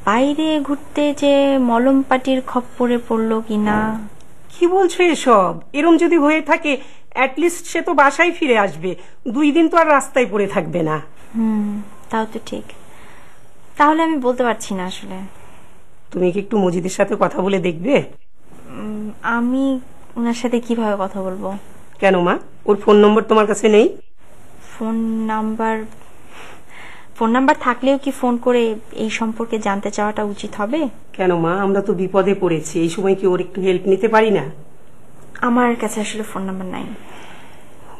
বাইরে ঘুরতে যে মলম পাটির খপ্পরে পড়লো কিনা। কি বলছো এসব? এরম যদি হয়ে থাকে অ্যাটলিস্ট সে তো বাসায় ফিরে আসবে, 2 দিন তো আর রাস্তায় পড়ে থাকবে না। তাও তো ঠিক, তাহলে আমি বলতে পারছি না আসলে। তুমি কি একটু মজিদের সাথে কথা বলে দেখবে? আমি ওনার সাথে কিভাবে কথা বলবো? কেন মা, ওর ফোন নম্বর তোমার কাছে নেই? ফোন নাম্বার থাকলেও কি ফোন করে এই সম্পর্কে জানতে চাওয়াটা উচিত হবে? কেন মা, আমরা তো বিপদে পড়েছি, এই সময় কি ওর একটু হেল্প নিতে পারি না? আমার কাছে আসলে ফোন নাম্বার নাই।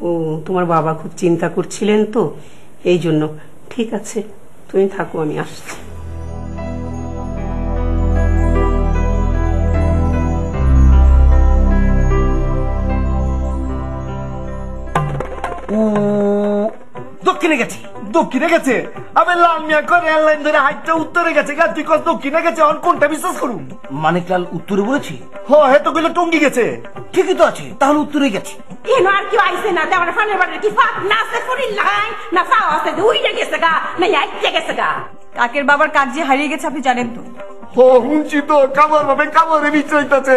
ও, তোমার বাবা খুব চিন্তা করছিলেন তো এই জন্য। ঠিক আছে, তুমি থাকো, আমি আসছি। দক্ষিণে গেছে। দক্ষিণে গেছে? আমি লাল মিয়া করে এয়ারলাইন ধরে হাইটটা উত্তরে গেছে, তুই কত দক্ষিণে গেছে? অন কোনটা বিশ্বাস করুন? মানিকলাল উত্তরে বলেছি। হে তো গেলে টঙ্গি গেছে। ঠিকই তো আছে, তাহলে উত্তরে গেছে। কেন আর কি আইছে না? আমার ফানের বাড়ির কি ফাঁক না আছে করি লাই না চাও আছে উইটা গেছে গা না আইতে গেছে গা। কাকের বাবার কাক যে হারিয়ে গেছে আপনি জানেন তো? শুনছি তো, কাবার ভাবে কাবারে বিচরাইতাছে।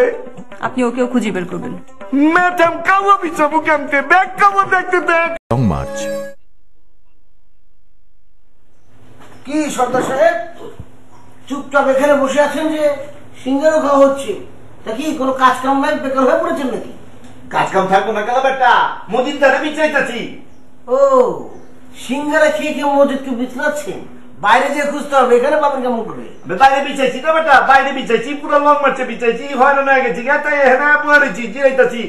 আপনি ওকেও খুঁজে বের করবেন। ম্যাডাম কাবা বিচরাবো কেমতে? ব্যাগ কাবা দেখতে দেখ। Long March. কি সর্দার সাহেব চুপচাপ এখানে বসে আছেন যে? সিঙ্গারও খাওয়া হচ্ছে, তা কি কোনো কাজ কাম নাই, বেকার হয়ে পড়েছেন নাকি? কাজ কাম থাকবো না কেন বেটা, মজিদ ধরে বিচরাইতাছি। ও, সিঙ্গারা খেয়ে খেয়ে মজিদকে বিচরাচ্ছেন? বাইরে যে খুঁজতে হবে, এখানে পাবেন কেমন করে? বাইরে বিছাইছি না বেটা, বাইরে বিছাইছি, পুরো লং মার্চে বিছাইছি, হয়রান হয়ে গেছি, পড়েছি, জিরাইতাছি।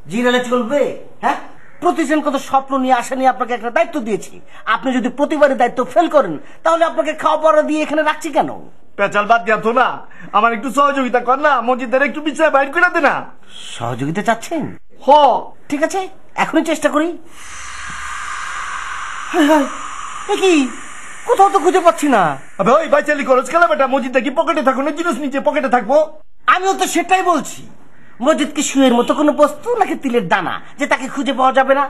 জিরালে চলবে? হ্যাঁ, প্রতিদিন কত স্বপ্ন নিয়ে আসেনি, আপনাকে একটা দায়িত্ব দিয়েছি। আপনি যদি প্রতিবারের দায়িত্ব ফেল করেন তাহলে আপনাকে খাওয়া পড়া দিয়ে এখানে রাখছি কেন? পেঁচাল বাদ দিয়া তো না, আমার একটু সহযোগিতা কর না, মসজিদের একটু বিছায় বাইর করে দে না। সহযোগিতা চাচ্ছেন? হ, ঠিক আছে, এখনই চেষ্টা করি। কি কোথাও তো খুঁজে পাচ্ছি না। ওই বাইচালি খরচ খেলা বেটা, মসজিদটা কি পকেটে থাকো না জিনিস নিচে পকেটে থাকবো? আমিও তো সেটাই বলছি। মসজিদ কি শুয়ের মতো কোনো বস্তু নাকি তিলের দানা যে তাকে খুঁজে পাওয়া যাবে না?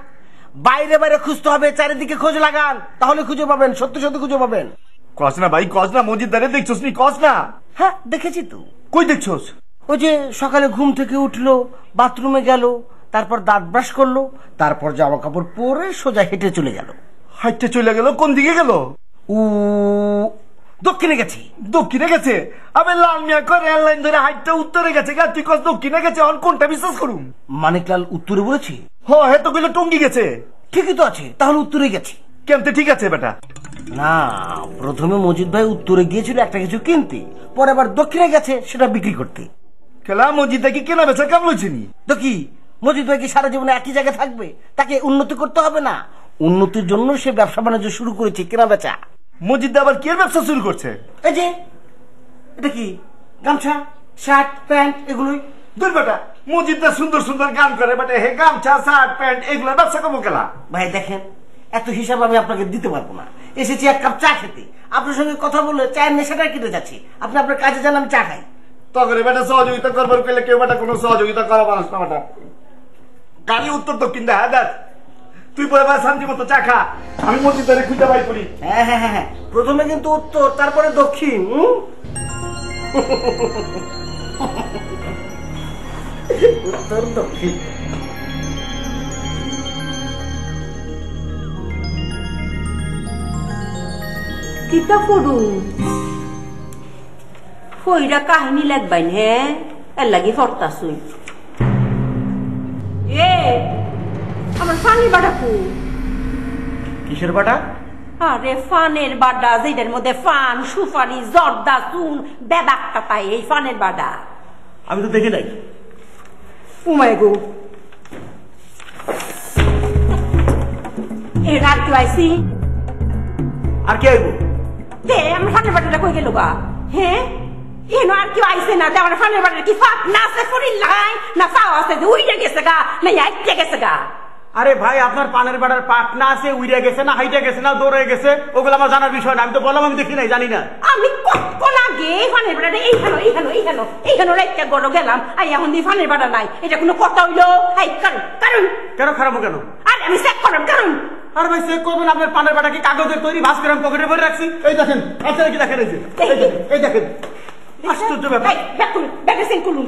বাইরে বাইরে খুঁজতে হবে, চারিদিকে খোঁজ লাগান, তাহলে খুঁজে পাবেন, সত্যি সত্যি খুঁজে পাবেন। কস না ভাই, কস না, মসজিদদারে দেখছস নি? কস না। হ্যাঁ দেখেছি তো। কই দেখছস? ওই যে সকালে ঘুম থেকে উঠলো, বাথরুমে গেল, তারপর দাঁত ব্রাশ করলো, তারপর জামা কাপড় পরে সোজা হেঁটে চলে গেল। হাইটে চলে গেল? কোন দিকে গেল? দক্ষিণে গেছে। দক্ষিণে গেছে? আমি লাল মিয়া করে এয়ারলাইন ধরে হাইটটা উত্তরে গেছে, তুই কস দক্ষিণে গেছে, অন কোনটা বিশ্বাস করুন? মানিকলাল উত্তরে বলেছি। হে তো গেলে টঙ্গি গেছে। ঠিকই তো আছে, তাহলে উত্তরে গেছে। কেমতে ঠিক আছে বেটা? না, প্রথমে মজিদ ভাই উত্তরে গিয়েছিল একটা কিছু কিনতে, পরে আবার দক্ষিণে গেছে সেটা বিক্রি করতে। খেলা মসজিদটা কি কেনা বেচা কেমন হয়েছে? তো কি মজিদ ভাই কি সারা জীবনে একই জায়গায় থাকবে? তাকে উন্নতি করতে হবে না? উন্নতির জন্য সে ব্যবসা বাণিজ্য শুরু করেছে, কেনা বেচা। মসজিদে আবার কি ব্যবসা শুরু করছে? এই যে এটা কি, গামছা, শার্ট, প্যান্ট, এগুলোই। দূর বেটা, মসজিদটা সুন্দর সুন্দর গান করে বেটা, হে গামছা, শার্ট, প্যান্ট এগুলো ব্যবসা করবো কেলা? ভাই দেখেন, এত হিসাব আমি আপনাকে দিতে পারবো না। এসেছি এক কাপ চা খেতে, আপনার সঙ্গে কথা বলে চায়ের নেশাটা কেটে যাচ্ছে। আপনি আপনার কাজে যান, আমি চা খাই। তখন বেটা সহযোগিতা করবার পেলে কেউ বেটা কোনো সহযোগিতা করা মানুষ না বেটা। গাড়ি উত্তর দক্ষিণ দেখা দেখ, তুই পরে শান্তি মতো চা খা, আমি মসজিদে খুঁজে বাই করি। হ্যাঁ হ্যাঁ হ্যাঁ, প্রথমে কিন্তু উত্তর, তারপরে দক্ষিণ। উত্তর দক্ষিণ। কিতা করু কইরা কাহিনী লাগবাইন? হ্যাঁ, এর লাগি হরতাছুই। এ আমার ফানি বাড়া কু? কিসের বাটা? আরে ফানের বাডা, যেটার মধ্যে ফান, সুপারি, জর্দা, চুন, বেদাক কাটাই, এই ফানের বাডা। আমি তো দেখে নাই। উমায় গো, আর কি আইসি আর কি আইব দে আমার ফানের বাড়িটা কই গেল গা হ্যাঁ এনো আর কি আইছে না তে আমার ফানের বাড়িটা কি ফাক না সে ফুরি লাই না ফাও আছে উইড়ে গেছে গা না আইতে গেছে গা আরে ভাই আপনার পানের বাড়ার পাট না আছে উইড়ে গেছে না হাইটে গেছে না দৌড়ে গেছে ওগুলো আমার জানার বিষয় না আমি তো বললাম আমি দেখি নাই জানি না আমি কতক্ষণ আগে ফানের বাড়াটা এইখানে রাইতে গড় গেলাম আই এখন দি ফানের বাড়া নাই এটা কোনো কথা হইলো আই কারণ কেন খারাপ কেন আরে আমি চেক করাম কারণ আর ভাই চেক করবেন আপনার পানের বাটা কি কাগজের তৈরি ভাস করে আমি পকেটে ভরে রাখছি এই দেখেন আপনারা কি দেখেন এই দেখেন আশ্চর্য ব্যাপার ব্যাগে সেন করুন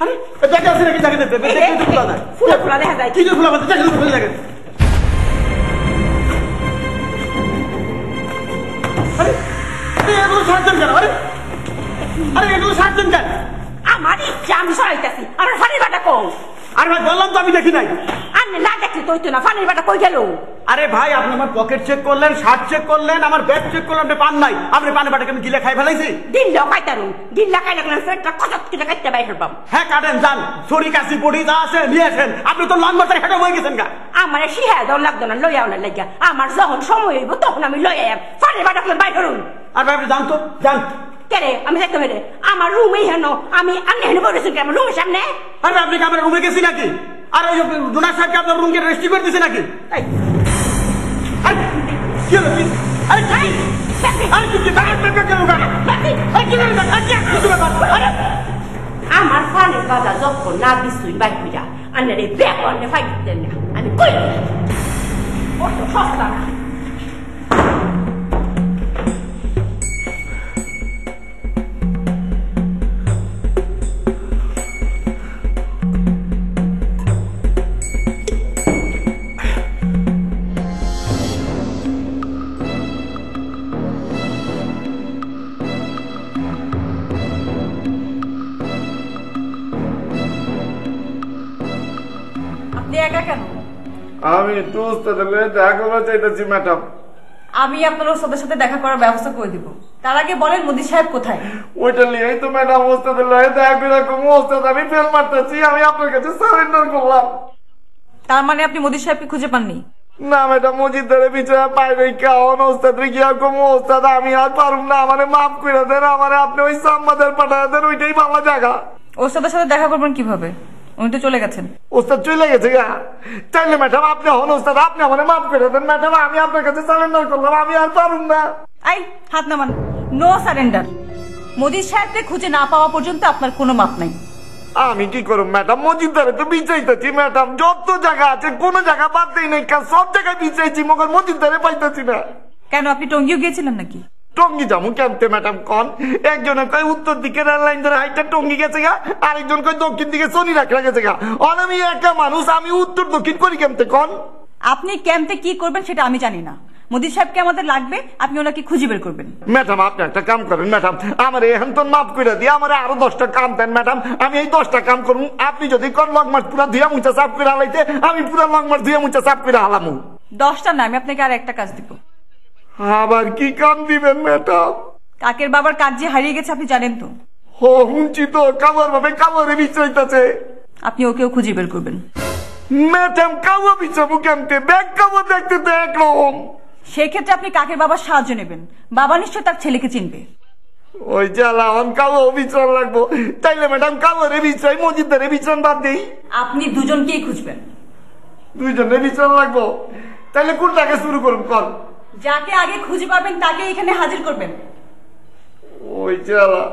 আরে ব্যাগে আছে নাকি দেখেন দেখতে খোলা যায় ফুলা দেখা যায় কি খোলা বলতে দেখেন খুলে দেখেন আরে এগুলো সাতজন কেন আরে এগুলো সাতজন কেন আমার ইচ্ছা আমি সরাইতেছি আমার ফানের বাটা কম আরে ভাই বললাম তো আমি দেখি নাই আমি না দেখলি তো না ফানের বাটা কই গেল আরে ভাই আপনি আমার পকেট চেক করলেন শার্ট চেক করলেন আমার ব্যাগ চেক করলেন আপনি পান নাই আপনি পানের বাটাকে আমি গিলে খাই ফেলাইছি দিল্লা খাইতারুন দিল্লা খাইলে কেন সেটা কত কিটা কাটতে বাইর পাম হ্যাঁ কাটেন যান ছড়ি কাশি পড়ি যা আছে নিয়ে আসেন আপনি তো লং মাথায় হেঁটে হয়ে গেছেন গা আমার শিহা দাও লাগতো না লইয়াও না লাগিয়া আমার যখন সময় হইব তখন আমি লই আইম ফানের বাটা করে বাইর করুন আর ভাই আপনি জান তো জান কেরে আমি দেখতে পেরে আমার রুমেই হেন আমি আন্নে হেন বলেছি আমার রুমের সামনে আরে আপনি কি আমার রুমে গেছি নাকি আর ওই ডোনার সাহেবকে আপনার রুমকে রেস্ট্রি করে দিছে নাকি কি হলো কি আরে কি আরে কি আমার ফানের বাজার যখন না দিছুই বাইক মিরা আন্নারে ব্যাগ আন্নে ফাইট দেন না আমি কই কত সস্তা না আমি তো ওস্তাদের দেখা করতে চাইতেছি ম্যাডাম আমি আপনার ওস্তাদের সাথে দেখা করার ব্যবস্থা করে দিব তার আগে বলেন মোদি সাহেব কোথায় ওইটা নিয়েই তো ম্যাডাম ওস্তাদের লয়ে দেখা করে রাখবো ওস্তাদ আমি ফেল মারতেছি আমি আপনার কাছে সারেন্ডার করলাম তার মানে আপনি মোদি সাহেবকে খুঁজে পাননি না ম্যাডাম মসজিদের পিছনে পাইবে কেমন ওস্তাদ গিয়া কম ওস্তাদ আমি আর পারুম না আমারে মাফ করে দেন আমারে আপনি ওই সাম্মাদের পাঠায় দেন ওইটাই ভালো জায়গা ওস্তাদের সাথে দেখা করবেন কিভাবে উনি তো চলে গেছেন ওস্তাদ চলে গেছে গা চাইলে ম্যাডাম আপনি হন ওস্তাদ আপনি আমারে মাফ করে দেন ম্যাডাম আমি আপনার কাছে সারেন্ডার করলাম আমি আর পারুম না আই হাত নামান নো সারেন্ডার মোদি সাহেবকে খুঁজে না পাওয়া পর্যন্ত আপনার কোনো মাপ নাই আমি কি করব ম্যাডাম মসজিদারে তো বিচাইতেছি ম্যাডাম যত জায়গা আছে কোন জায়গা বাদ দেই নাই সব জায়গায় বিচাইছি মগর মসজিদারে পাইতেছি না কেন আপনি টঙ্গিও গিয়েছিলেন নাকি টঙ্গি যাবো কেমতে ম্যাডাম কন একজনে কয় উত্তর দিকে রেল লাইন ধরে হাইটা টঙ্গি গেছে গা আরেকজন কয় দক্ষিণ দিকে শনি রাখা গেছে গা আমি একা মানুষ আমি উত্তর দক্ষিণ করি কেমতে কন আপনি ক্যাম্পে কি করবেন সেটা আমি জানি না মোদি সাহেবকে আমাদের লাগবে আপনি ওনাকে খুঁজে বের করবেন ম্যাডাম আপনি একটা কাম করেন ম্যাডাম আমার এখন তো মাফ করে দিয়ে আমার আরো 10টা কাম দেন ম্যাডাম আমি এই 10টা কাম করুন আপনি যদি কোন লং মার্চ পুরা ধুয়া মুছা সাফ করে হালাইতে আমি পুরা লং মার্চ ধুয়া মুছা সাফ করে হালামু 10টা না আমি আপনাকে আর একটা কাজ দিব আবার কি কাম দিবেন ম্যাডাম কাকের বাবার কাজ যে হারিয়ে গেছে আপনি জানেন তো ও হুঁচি তো কাবার ভাবে কাবারে বিচইতাছে আপনি ওকেও খুঁজে বের করবেন ম্যাডাম কাবা বিচাবো কেমতে ব্যাগ কাবা দেখতে তো একরকম সেক্ষেত্রে আপনি কাকের বাবার সাহায্য নেবেন বাবা নিশ্চয় তার ছেলেকে চিনবে ওই জ্বালা কাবা বিচার লাগবো তাইলে ম্যাডাম কাবারে বিচাই মসজিদারে বিচার বাদ দেই আপনি দুজনকেই খুঁজবেন দুইজনে বিচার লাগবো তাইলে কোনটাকে শুরু করুন কর যাকে আগে খুঁজে পাবেন তাকে এখানে হাজির করবেন ওই জ্বালা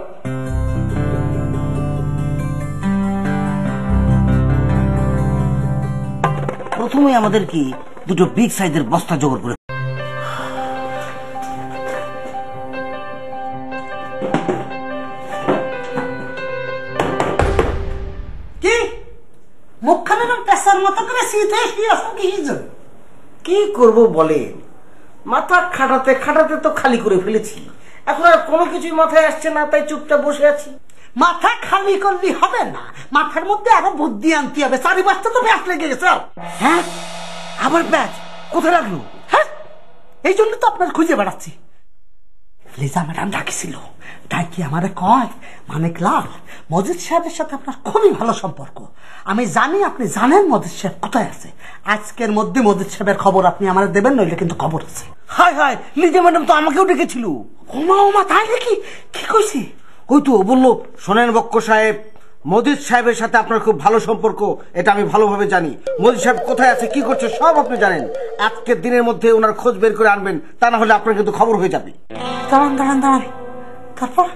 প্রথমে আমাদের কি দুটো বিগ সাইজের বস্তা জোগাড় করে কি মুখখানে পেশার মতো করে শীতে কি করব বলেন মাথা খাটাতে খাটাতে তো খালি করে ফেলেছি এখন আর কোনো কিছুই মাথায় আসছে না তাই চুপচাপ বসে আছি মাথা খালি করলি হবে না মাথার মধ্যে আরো বুদ্ধি আনতে হবে 4 তো ব্যাস লেগে গেছে হ্যাঁ আবার ব্যাচ কোথায় লাগলো হ্যাঁ এই জন্য তো আপনার খুঁজে বেড়াচ্ছি লিজা ম্যাডাম ডাকিছিল, ডাকি আমারে কয়, মানিক লাল, মজিদ সাহেবের সাথে আপনার খুবই ভালো সম্পর্ক, আমি জানি আপনি জানেন মজিদ সাহেব কোথায় আছে, আজকের মধ্যে মজিদ সাহেবের খবর আপনি আমাদের দেবেন, নইলে কিন্তু খবর আছে। হায় হায়, লিজা ম্যাডাম তো আমাকেও ডেকেছিল। ওমা ওমা, তাই নাকি? কি কইছি? ওই তো বললো, শোনেন বক্ক সাহেব, মজিদ সাহেবের সাথে আপনার খুব ভালো সম্পর্ক, এটা আমি ভালোভাবে জানি। মজিদ সাহেব কোথায় আছে, কি করছে, সব আপনি জানেন। আজকের দিনের মধ্যে ওনার খোঁজ বের করে আনবেন, তা না হলে আপনার কিন্তু খবর হয়ে যাবে। দাঁড়ান দাঁড়ান দাঁড়ান, তারপর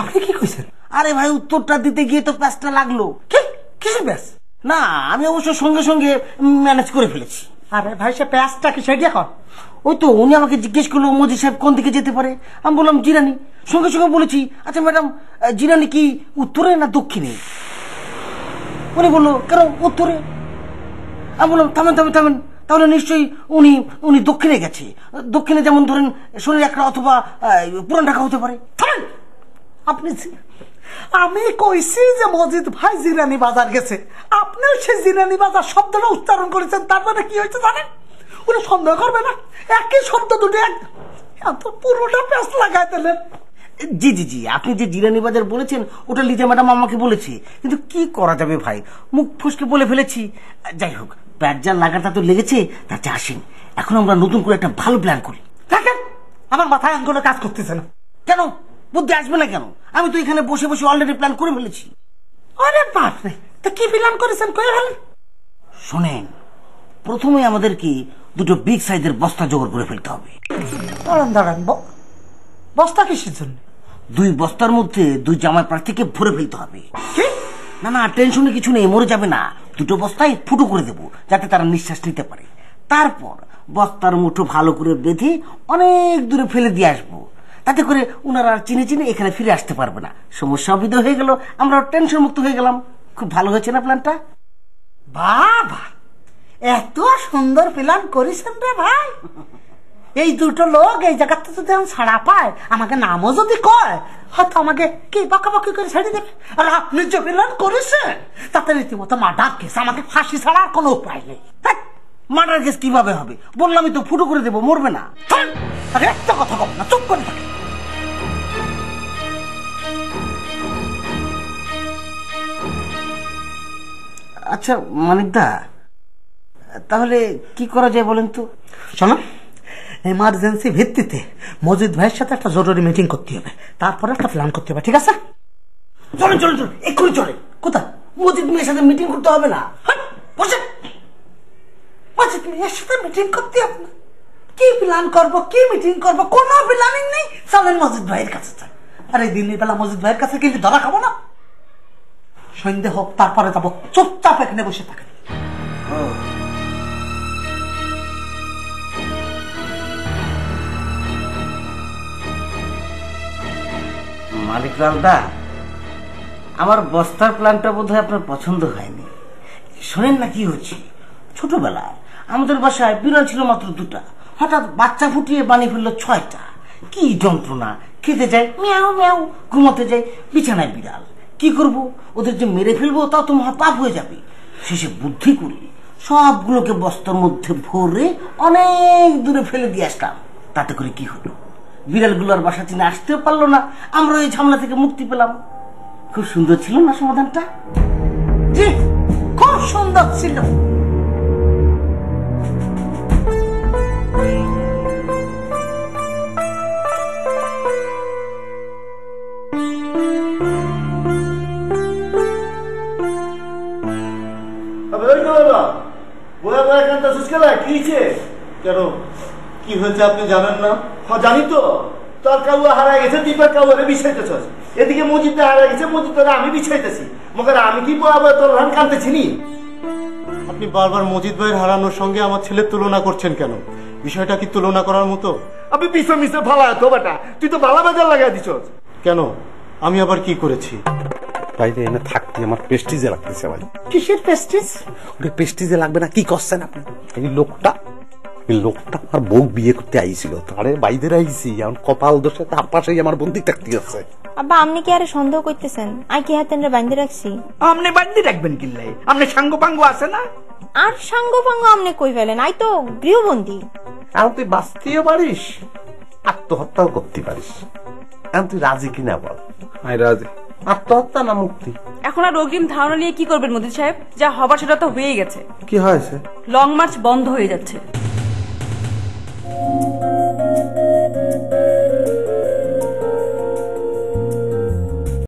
আপনি কি কইছেন? আরে ভাই, উত্তরটা দিতে গিয়ে তো প্যাসটা লাগলো। কিসের প্যাস? না, আমি অবশ্য সঙ্গে সঙ্গে ম্যানেজ করে ফেলেছি। আরে ভাই, সে প্যাসটা কি সেটা কর। ওই তো উনি আমাকে জিজ্ঞেস করলো মজিদ সাহেব কোন দিকে যেতে পারে, আমি বললাম জিরানি। সঙ্গে সঙ্গে বলেছি, আচ্ছা ম্যাডাম, জিরানি কি উত্তরে না দক্ষিণে? উনি বললো, কেন উত্তরে? আমি বললাম, থামেন থামেন থামেন, তাহলে নিশ্চয়ই উনি উনি দক্ষিণে গেছে। দক্ষিণে যেমন ধরেন শরীর একটা অথবা পুরান ঢাকা হতে পারে। থামেন আপনি। আমি কইছি যে মজিদ ভাই জিরানি বাজার গেছে, আপনিও সে জিরানি বাজার শব্দটা উচ্চারণ করেছেন, তার মানে কি হয়েছে জানেন? উনি সন্দেহ করবে না, একই শব্দ দুটো এত পুরোটা প্যাস লাগাই দিলেন। জি জি জি, আপনি যে জিরানি বাজার বলেছেন ওটা লিজা ম্যাডাম আমাকে বলেছে, কিন্তু কি করা যাবে ভাই, মুখ ফুসকে বলে ফেলেছি। যাই হোক, প্যাঁচজার লাগাটা তো লেগেছে, তাতে আসেন এখন আমরা নতুন করে একটা ভালো প্ল্যান করি। দেখেন, আমার মাথায় কোনো কাজ করতেছে না। কেন বুদ্ধি আসবে না কেন? আমি তো এখানে বসে বসে অলরেডি প্ল্যান করে ফেলেছি। আরে বাপ রে, তা কি প্ল্যান করেছেন কয়ে ফেলেন? শোনেন, প্রথমে আমাদেরকে দুটো বিগ সাইজের বস্তা জোগাড় করে ফেলতে হবে। দাঁড়ান দাঁড়ান, বস্তা কিসের জন্য? দুই বস্তার মধ্যে দুই জামাই প্রার্থীকে ভরে ফেলতে হবে। না না, টেনশনে কিছু নেই, মরে যাবে না। দুটো বস্তায় ফুটো করে দেবো যাতে তারা নিঃশ্বাস নিতে পারে। তারপর বস্তার মুঠো ভালো করে বেঁধে অনেক দূরে ফেলে দিয়ে আসবো, তাতে করে ওনারা আর চিনে চিনে এখানে ফিরে আসতে পারবে না। সমস্যা বিদয় হয়ে গেল, আমরা টেনশন মুক্ত হয়ে গেলাম। খুব ভালো হয়েছে না প্ল্যানটা? বাবা, এত সুন্দর প্ল্যান করেছেন রে ভাই। এই দুটো লোক এই জায়গাতে যদি ছাড়া পায়, আমাকে নামও যদি কয়, হয়তো আমাকে কি বাঁকাবাকি করে ছেড়ে দেবে। আর আপনি যে প্ল্যান করেছেন তাতে রীতিমতো মার্ডার কেস, আমাকে ফাঁসি ছাড়া আর কোনো উপায় নেই। মার্ডার কেস কিভাবে হবে? বললামই তো, ফুটো করে দেবো, মরবে না। আরে একটা কথা বল না, চুপ করে থাকে। আচ্ছা মানিকদা, তাহলে কি করা যায় বলেন তো? শোনো, এমার্জেন্সি ভিত্তিতে মজিদ ভাইয়ের সাথে একটা জরুরি মিটিং করতে হবে, তারপরে একটা প্ল্যান করতে হবে, ঠিক আছে? চলেন চলেন চলেন, এক্ষুনি চলেন। কোথায়? মজিদ মেয়ের সাথে মিটিং করতে হবে না? বসেন। মজিদ মেয়ের সাথে মিটিং করতে হবে না? কি প্ল্যান করবো, কি মিটিং করবো, কোনো প্ল্যানিং নেই। চলেন মজিদ ভাইয়ের কাছে যাই। আর এই দিনের বেলা মজিদ ভাইয়ের কাছে কিন্তু ধরা খাবো না। সন্ধ্যে হোক, তারপরে যাবো। চুপচাপ এখানে বসে থাকেন। মালিক লালদা, আমার বস্তার প্ল্যানটা বোধহয় আপনার পছন্দ হয়নি। শোনেন না কি হচ্ছে, ছোটবেলায় আমাদের বাসায় বিড়াল ছিল মাত্র দুটা, হঠাৎ বাচ্চা ফুটিয়ে বানিয়ে ফেললো 6টা। কি যন্ত্রণা! খেতে যায় মিয়াও মিয়াও, ঘুমাতে যায় বিছানায় বিড়াল। কি করব, ওদের যে মেরে ফেলবো তা তো মহা পাপ হয়ে যাবে। শেষে বুদ্ধি করে সবগুলোকে বস্তার মধ্যে ভরে অনেক দূরে ফেলে দিয়ে আসলাম। তাতে করে কি হলো, বিড়ালগুলোর বাসা চিনে আসতেও পারলো না, আমরা ওই ঝামেলা থেকে মুক্তি পেলাম। খুব সুন্দর ছিল না সমাধানটা? জি, খুব সুন্দর ছিল। কেন, কি হয়েছে আপনি জানেন না? জানি তো, তোর কাউয়া হারা গেছে, দীপের কাউয়ারে বিছাইতেছ। এদিকে মজিদটা হারা গেছে, মজিদটা আমি বিছাইতেছি। মগর আমি কি তোর ধান কাঁদতেছি নি? আপনি বারবার মজিদ ভাইয়ের হারানোর সঙ্গে আমার ছেলের তুলনা করছেন কেন? বিষয়টা কি তুলনা করার মতো? আমি পিছে মিশে ভালো তো বেটা, তুই তো ভালো বাজার লাগাই দিছ। কেন, আমি আবার কি করেছি? বাইরে এনে থাকতে আমার প্রেস্টিজে লাগতেছে ভাই। কিসের প্রেস্টিজ? ওটা প্রেস্টিজে লাগবে না? কি করছেন আপনি? এই লোকটা আমার বউ বিয়ে করতে আইছিল, তারে বাইরে আইছি, এখন কপাল দোষে তার পাশেই আমার বন্দি থাকতে আছে। আব্বা, আপনি কি আরে সন্দেহ করতেছেন? আই কি হাতে বান্ধে রাখছি? আপনি বান্ধে রাখবেন কিল্লাই? আপনি সাঙ্গ পাঙ্গ আছে না? আর সাঙ্গ পাঙ্গ আপনি কই ফেলেন? আই তো গৃহবন্দী। এখন তুই বাঁচতেও পারিস, আত্মহত্যাও করতে পারিস। এখন তুই রাজি কিনা বল? আমি রাজি। আত্মহত্যা না মুক্তি? এখন আর অগ্রিম ধারণা নিয়ে কি করবেন মজিদ সাহেব? যা হবার সেটা তো হয়েই গেছে। কি হয়েছে? লং মার্চ বন্ধ হয়ে যাচ্ছে।